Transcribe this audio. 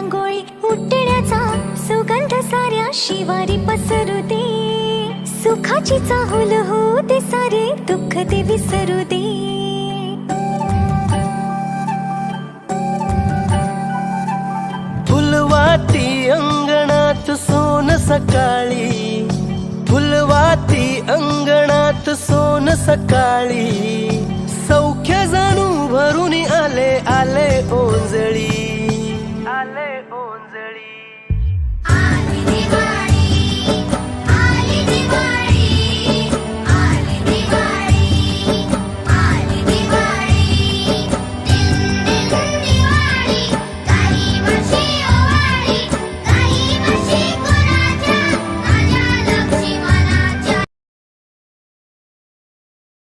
रांगोळी उठण्याचा सुगंध साऱ्या शिवारी पसरू दे. सुखाची चाहूल होऊ दे, सारे दुःख ते विसरू दे. फुलवाती अंगणात सोन सकाळी, फुलवाती अंगणात सोन सकाळी. सौख्य जाणू भरून आले आले ओंजळी.